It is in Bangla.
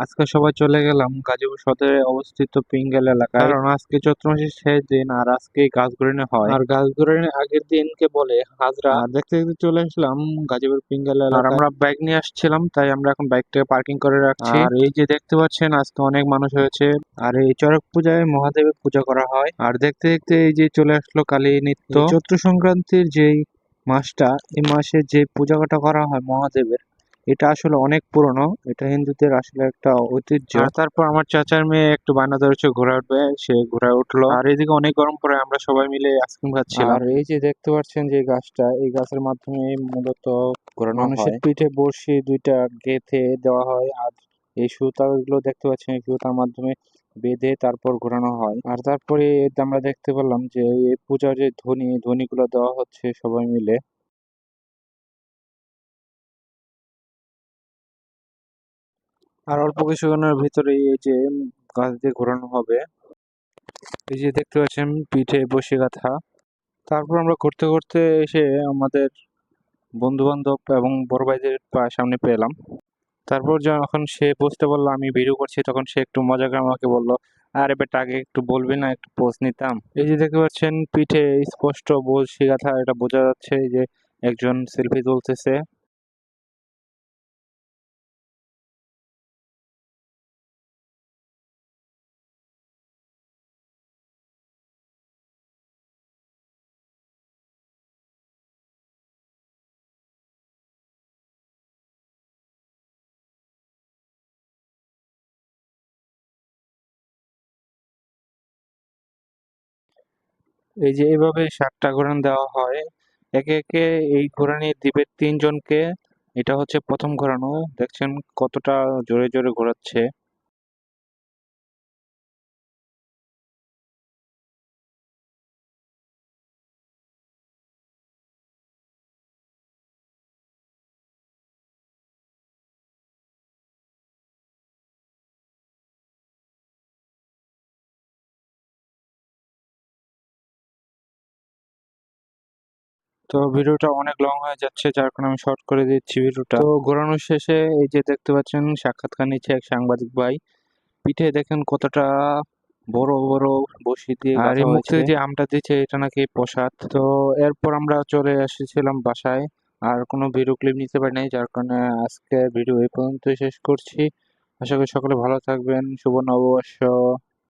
আজকে সবাই চলে গেলাম গাজীপুর সদরে অবস্থিত পিঙ্গেল এলাকায়, কারণ আজকে চৈত্র মাসের শেষ দিন আর আজকে গাছ ঘুরানো হয়। আর গাছ ঘুরানোর আগের দিনকে বলে হাজরা। আর দেখতে দেখতে চলে আসলাম গাজীপুর পিঙ্গেল এলাকায়। আর আমরা বাইক নিয়ে আসছিলাম, তাই আমরা এখন বাইকটাকে পার্কিং করে রাখছি। আর এই যে দেখতে পাচ্ছেন আজকে অনেক মানুষ হয়েছে। আর এই চড়ক পূজায় মহাদেবের পূজা করা হয়। আর দেখতে দেখতে এই যে চলে আসলো কালী নৃত্য। চৈত্র সংক্রান্তির যেই মাসটা, এই মাসে যে পূজাটা করা হয় মহাদেবের, এটা আসলে অনেক পুরনো। এটা হিন্দুদের আসলে একটা ঐতিহ্য। আর তারপর আমার চাচার মেয়ে একটু বায়না ধরেছে ঘোড়া উঠবে, সে ঘোড়ায় উঠলো। আর এদিকে অনেক গরম পড়ে, আমরা সবাই মিলে আইসক্রিম খাচ্ছিলাম। আর এই যে দেখতে পাচ্ছেন যে গাছটা, এই গাছের মাধ্যমে মূলত ঘোরানো মানুষের পিঠে বড়শি দুইটা গেঁথে দেওয়া হয়। আর এই সুতাগুলো দেখতে পাচ্ছেন, এই সুতার মাধ্যমে বেঁধে তারপর ঘোরানো হয়। আর তারপরে আমরা দেখতে পেলাম যে এই পূজার যে ধ্বনিগুলো দেওয়া হচ্ছে সবাই মিলে। আর অল্প কিছুক্ষণের ভিতরেই এই যে গাছ দিয়ে ঘোরানো হবে। এই যে দেখতে পাচ্ছেন পিঠে বসে গাঁথা। তারপর আমরা ঘুরতে ঘুরতে এসে আমাদের বন্ধু বান্ধব এবং বড় ভাইদের সামনে পেলাম। তারপর যখন সে বুঝতে পারলো আমি ভিডিও করছি, তখন সে একটু মজা করে আমাকে বললো, আরে বেটা আগে একটু বলবি না, একটু পোজ নিতাম। এই যে দেখতে পাচ্ছেন পিঠে স্পষ্ট বসে গাঁথা, এটা বোঝা যাচ্ছে যে একজন সেলফি তুলতেছে। এই যে এইভাবে 7টা ঘোরান দেওয়া হয় একে একে। এই ঘোরানি দিবে 3 জনকে। এটা হচ্ছে প্রথম ঘোরানো, দেখছেন কতটা জোরে জোরে ঘোরাচ্ছে। তো ভিডিওটা অনেক লং হয়ে যাচ্ছে, যার কারণে আমি শর্ট করে দিচ্ছি ভিডিওটা। তো ঘোরানো শেষে এই যে দেখতে পাচ্ছেন সাক্ষাৎকার নিচ্ছে এক সাংবাদিক ভাই। পিঠে দেখেন কতটা বড় বড় বসি দিয়ে আর এই মুখে যে আমটা দিচ্ছে এটা নাকি প্রসাদ। তো এরপর আমরা চলে এসেছিলাম বাসায়। আর কোনো ভিডিও ক্লিপ নিতে পারি নাই, যার কারণে আজকে ভিডিও এই পর্যন্ত শেষ করছি। আশা করি সকলে ভালো থাকবেন। শুভ নববর্ষ।